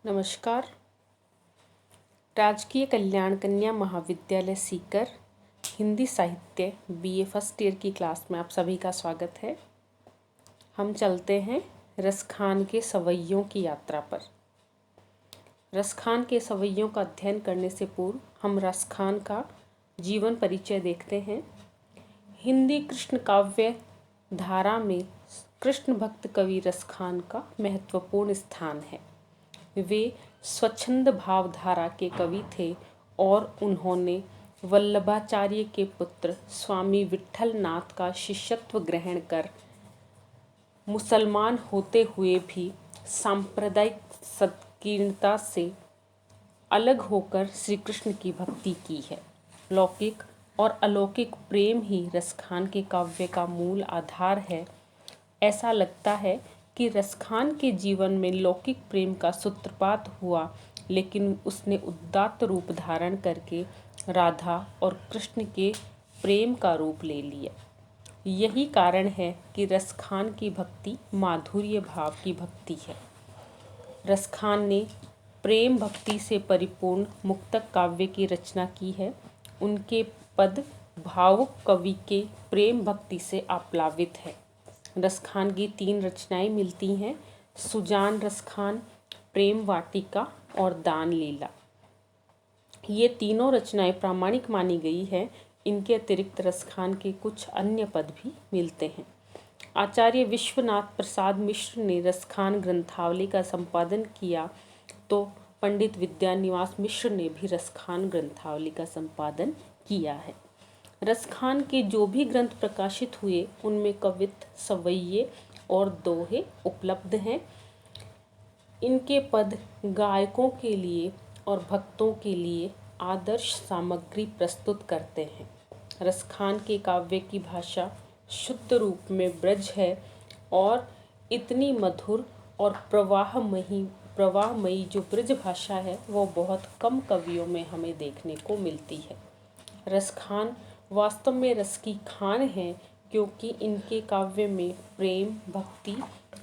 नमस्कार। राजकीय कल्याण कन्या महाविद्यालय सीकर हिंदी साहित्य बीए फर्स्ट ईयर की क्लास में आप सभी का स्वागत है। हम चलते हैं रसखान के सवैयों की यात्रा पर। रसखान के सवैयों का अध्ययन करने से पूर्व हम रसखान का जीवन परिचय देखते हैं। हिंदी कृष्ण काव्य धारा में कृष्ण भक्त कवि रसखान का महत्वपूर्ण स्थान है। वे स्वच्छंद भावधारा के कवि थे और उन्होंने वल्लभाचार्य के पुत्र स्वामी विट्ठल नाथ का शिष्यत्व ग्रहण कर मुसलमान होते हुए भी सांप्रदायिक संकीर्णता से अलग होकर श्री कृष्ण की भक्ति की है। लौकिक और अलौकिक प्रेम ही रसखान के काव्य का मूल आधार है। ऐसा लगता है कि रसखान के जीवन में लौकिक प्रेम का सूत्रपात हुआ, लेकिन उसने उदात्त रूप धारण करके राधा और कृष्ण के प्रेम का रूप ले लिया। यही कारण है कि रसखान की भक्ति माधुर्य भाव की भक्ति है। रसखान ने प्रेम भक्ति से परिपूर्ण मुक्तक काव्य की रचना की है। उनके पद भावुक कवि के प्रेम भक्ति से आप्लावित है। रसखान की 3 रचनाएं मिलती हैं: सुजान रसखान, प्रेम वाटिका और दान लीला। ये तीनों रचनाएं प्रामाणिक मानी गई है। इनके अतिरिक्त रसखान के कुछ अन्य पद भी मिलते हैं। आचार्य विश्वनाथ प्रसाद मिश्र ने रसखान ग्रंथावली का संपादन किया, तो पंडित विद्यानिवास मिश्र ने भी रसखान ग्रंथावली का संपादन किया है। रसखान के जो भी ग्रंथ प्रकाशित हुए उनमें कवित्त, सवैये और दोहे उपलब्ध हैं। इनके पद गायकों के लिए और भक्तों के लिए आदर्श सामग्री प्रस्तुत करते हैं। रसखान के काव्य की भाषा शुद्ध रूप में ब्रज है और इतनी मधुर और प्रवाहमयी जो ब्रज भाषा है वो बहुत कम कवियों में हमें देखने को मिलती है। रसखान वास्तव में रस की खान है, क्योंकि इनके काव्य में प्रेम, भक्ति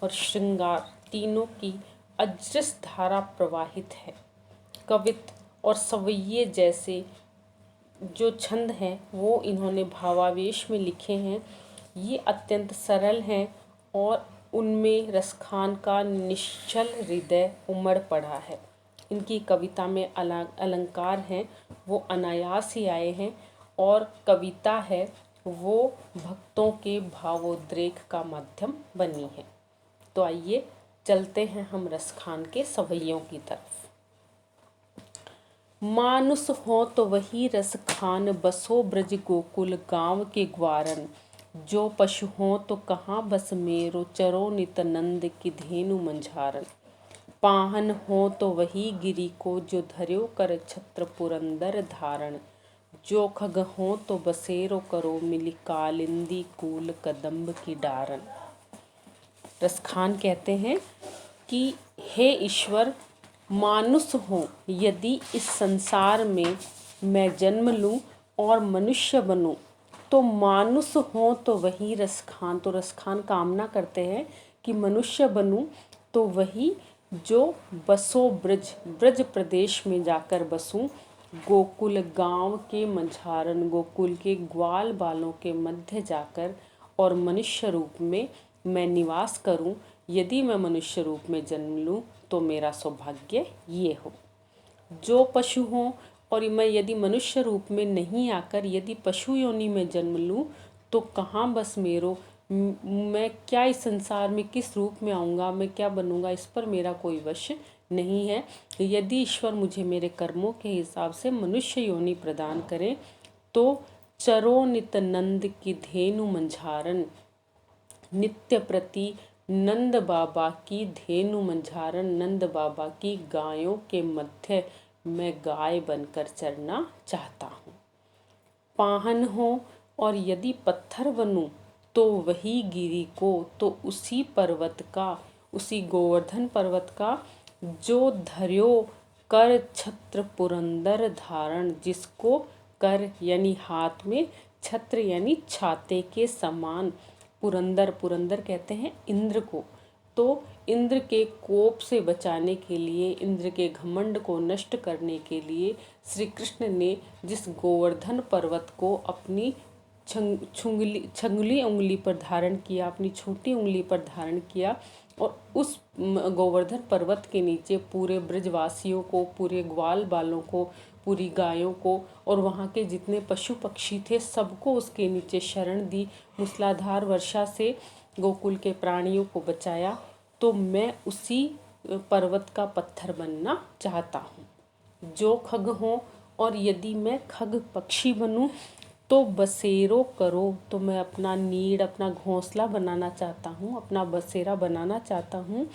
और श्रृंगार तीनों की अजस्र धारा प्रवाहित है। कवित्त और सवैये जैसे जो छंद हैं वो इन्होंने भावावेश में लिखे हैं। ये अत्यंत सरल हैं और उनमें रसखान का निश्चल हृदय उमड़ पड़ा है। इनकी कविता में अलंकार हैं वो अनायास ही आए हैं और कविता है वो भक्तों के भावोद्रेक का माध्यम बनी है। तो आइए चलते हैं हम रसखान के सवैयों की तरफ। मानुष हो तो वही रसखान, बसो ब्रज गोकुल गांव के ग्वारन। जो पशु हो तो कहाँ बस मेरो, चरो नित नंद की धेनु मंझारन। पाहन हो तो वही गिरी को, जो धर्यो कर छत्र पुरंदर धारण। जो खग हो तो बसेरो करो, मिली कालिंदी कूल कदम्ब की डारन। रसखान कहते हैं कि हे ईश्वर, मानुष हो यदि इस संसार में मैं जन्म लूं और मनुष्य बनूं, तो मानुष हो तो वही रसखान। तो रसखान कामना करते हैं कि मनुष्य बनूं तो वही जो बसो ब्रज प्रदेश में जाकर बसूं, गोकुल गांव के मझारन, गोकुल के ग्वाल बालों के मध्य जाकर और मनुष्य रूप में मैं निवास करूं। यदि मैं मनुष्य रूप में जन्म लूं तो मेरा सौभाग्य ये हो। जो पशु हों और मैं यदि मनुष्य रूप में नहीं आकर यदि पशु योनि में जन्म लूं तो कहाँ बस मेरो, मैं क्या इस संसार में किस रूप में आऊँगा, मैं क्या बनूँगा, इस पर मेरा कोई वश नहीं है। यदि ईश्वर मुझे मेरे कर्मों के हिसाब से मनुष्य योनि प्रदान करे तो चरो नित नंद की धेनु मंझारन। नित्य प्रति नंद बाबा की धेनु मंझारन, नंद बाबा की गायों के मध्य मैं गाय बनकर चरना चाहता हूँ। पाहन हो और यदि पत्थर बनूं तो वही गिरी को, तो उसी पर्वत का, उसी गोवर्धन पर्वत का, जो धर्यो कर छत्र पुरंदर धारण, जिसको कर यानी हाथ में, छत्र यानी छाते के समान, पुरंदर कहते हैं इंद्र को, तो इंद्र के कोप से बचाने के लिए, इंद्र के घमंड को नष्ट करने के लिए श्री कृष्ण ने जिस गोवर्धन पर्वत को अपनी छंगली उंगली पर धारण किया, अपनी छोटी उंगली पर धारण किया, और उस गोवर्धन पर्वत के नीचे पूरे ब्रजवासियों को, पूरे ग्वाल बालों को, पूरी गायों को और वहाँ के जितने पशु पक्षी थे सबको उसके नीचे शरण दी, मूसलाधार वर्षा से गोकुल के प्राणियों को बचाया, तो मैं उसी पर्वत का पत्थर बनना चाहता हूँ जो खग हो। और यदि मैं खग पक्षी बनूं तो बसेरो करो, तो मैं अपना नीड़, अपना घोंसला बनाना चाहता हूँ, अपना बसेरा बनाना चाहता हूँ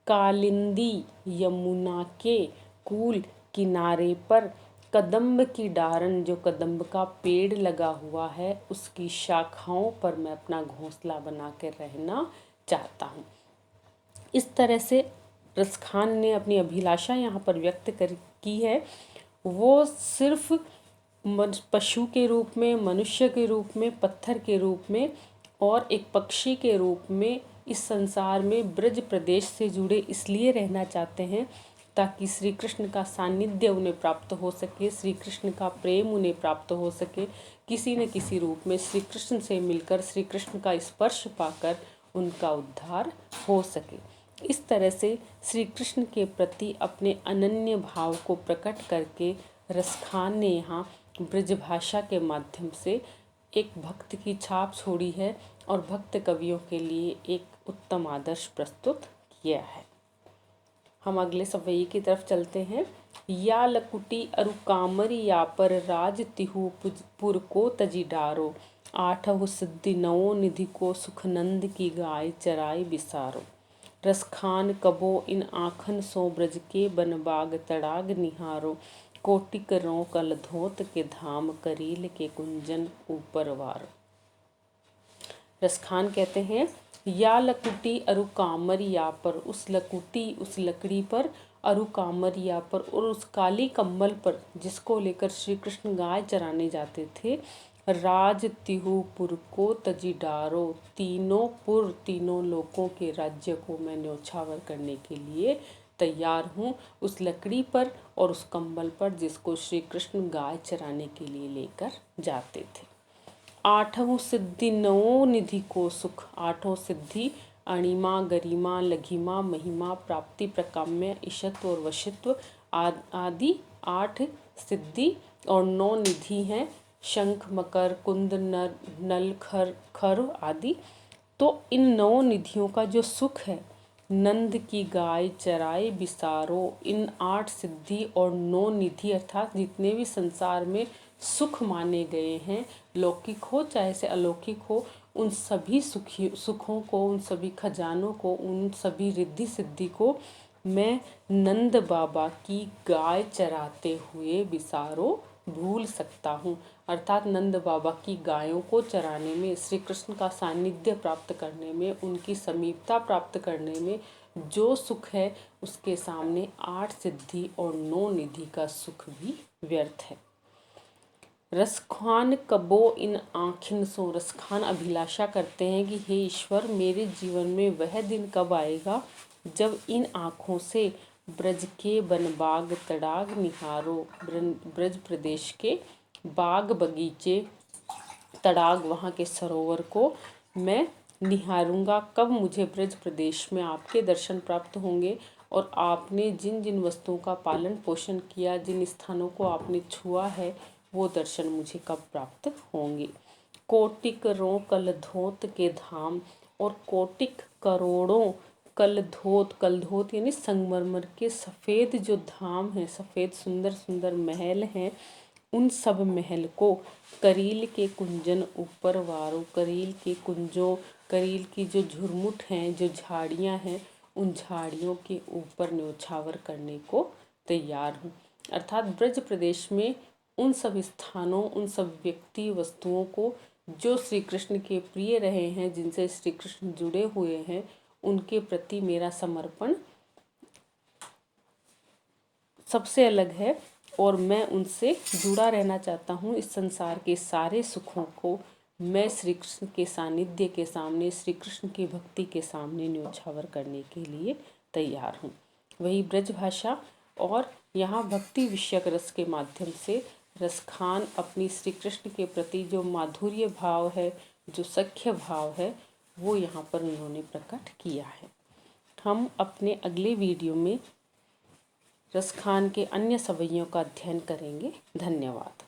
कालिंदी यमुना के कूल किनारे पर, कदम्ब की डारन, जो कदम्ब का पेड़ लगा हुआ है उसकी शाखाओं पर मैं अपना घोंसला बना कर रहना चाहता हूँ। इस तरह से रसखान ने अपनी अभिलाषा यहाँ पर व्यक्त की है। वो सिर्फ पशु के रूप में, मनुष्य के रूप में, पत्थर के रूप में और एक पक्षी के रूप में इस संसार में ब्रज प्रदेश से जुड़े इसलिए रहना चाहते हैं ताकि श्री कृष्ण का सानिध्य उन्हें प्राप्त हो सके, श्री कृष्ण का प्रेम उन्हें प्राप्त हो सके, किसी न किसी रूप में श्री कृष्ण से मिलकर, श्री कृष्ण का स्पर्श पाकर उनका उद्धार हो सके। इस तरह से श्री कृष्ण के प्रति अपने अनन्य भाव को प्रकट करके रसखान ने यहाँ ब्रज भाषा के माध्यम से एक भक्त की छाप छोड़ी है और भक्त कवियों के लिए एक उत्तम आदर्श प्रस्तुत किया है। हम अगले सवई की तरफ चलते हैं। या लकुटी अरु कामरी या पर राज तिहु पुर को तजी डारो, आठहु सिद्धि नवो निधि को सुखनंद की गाय चराई बिसारो। रसखान कबो इन आँखन सो ब्रज के बनबाग तड़ाग निहारो, कोटिक रो कल धोत के धाम करील के कुंजन ऊपर वार। रसखान कहते हैं या लकुटी अरु कामर या पर, उस लकुटी, उस लकड़ी पर, अरु कामर या पर, और उस काली कम्बल पर जिसको लेकर श्री कृष्ण गाय चराने जाते थे। राज तिहु पुर को तजी डारो, तीनों पुर, तीनों लोकों के राज्य को मैं न्योछावर करने के लिए तैयार हूँ। उस लकड़ी पर और उस कंबल पर जिसको श्री कृष्ण गाय चराने के लिए लेकर जाते थे। आठों सिद्धि नवो निधि को सुख, आठों सिद्धि अणिमा, गरिमा, लघिमा, महिमा, प्राप्ति, प्रकाम्य, ईशत्व और वशित्व आदि 8 सिद्धि और 9 निधि हैं, शंख, मकर, कुंद, नल, खर आदि। तो इन 9 निधियों का जो सुख है, नंद की गाय चराए बिसारो, इन 8 सिद्धि और 9 निधि अर्थात जितने भी संसार में सुख माने गए हैं, लौकिक हो चाहे से अलौकिक हो, उन सभी सुखों को, उन सभी खजानों को, उन सभी रिद्धि सिद्धि को मैं नंद बाबा की गाय चराते हुए बिसारो भूल सकता हूँ। अर्थात नंद बाबा की गायों को चराने में, श्री कृष्ण का सानिध्य प्राप्त करने में, उनकी समीपता प्राप्त करने में जो सुख है उसके सामने 8 सिद्धि और 9 निधि का सुख भी व्यर्थ है। रसखान कबो इन आँखिन सो, रसखान अभिलाषा करते हैं कि हे ईश्वर, मेरे जीवन में वह दिन कब आएगा जब इन आँखों से ब्रज के बनबाग तड़ाग निहारो, ब्रज प्रदेश के बाग बगीचे, तड़ाग, वहाँ के सरोवर को मैं निहारूंगा। कब मुझे ब्रज प्रदेश में आपके दर्शन प्राप्त होंगे और आपने जिन जिन वस्तुओं का पालन पोषण किया, जिन स्थानों को आपने छुआ है, वो दर्शन मुझे कब प्राप्त होंगे। कोटिक रो कलधोत के धाम, और कोटिक करोड़ों कलधोत, कलधोत यानी संगमरमर के सफ़ेद जो धाम हैं, सफ़ेद सुंदर सुंदर महल हैं, उन सब महल को करील के कुंजन ऊपर वारो, करील के कुंजों, करील की जो झुरमुट हैं, जो झाड़ियाँ हैं, उन झाड़ियों के ऊपर न्योछावर करने को तैयार हूँ। अर्थात ब्रज प्रदेश में उन सब स्थानों, उन सब व्यक्ति वस्तुओं को जो श्री कृष्ण के प्रिय रहे हैं, जिनसे श्री कृष्ण जुड़े हुए हैं, उनके प्रति मेरा समर्पण सबसे अलग है और मैं उनसे जुड़ा रहना चाहता हूँ। इस संसार के सारे सुखों को मैं श्री कृष्ण के सानिध्य के सामने, श्री कृष्ण की भक्ति के सामने न्योछावर करने के लिए तैयार हूँ। वही ब्रज भाषा और यहाँ भक्ति विषयक रस के माध्यम से रसखान अपनी श्री कृष्ण के प्रति जो माधुर्य भाव है, जो सख्य भाव है, वो यहाँ पर उन्होंने प्रकट किया है। हम अपने अगले वीडियो में रसखान के अन्य सवैयों का अध्ययन करेंगे। धन्यवाद।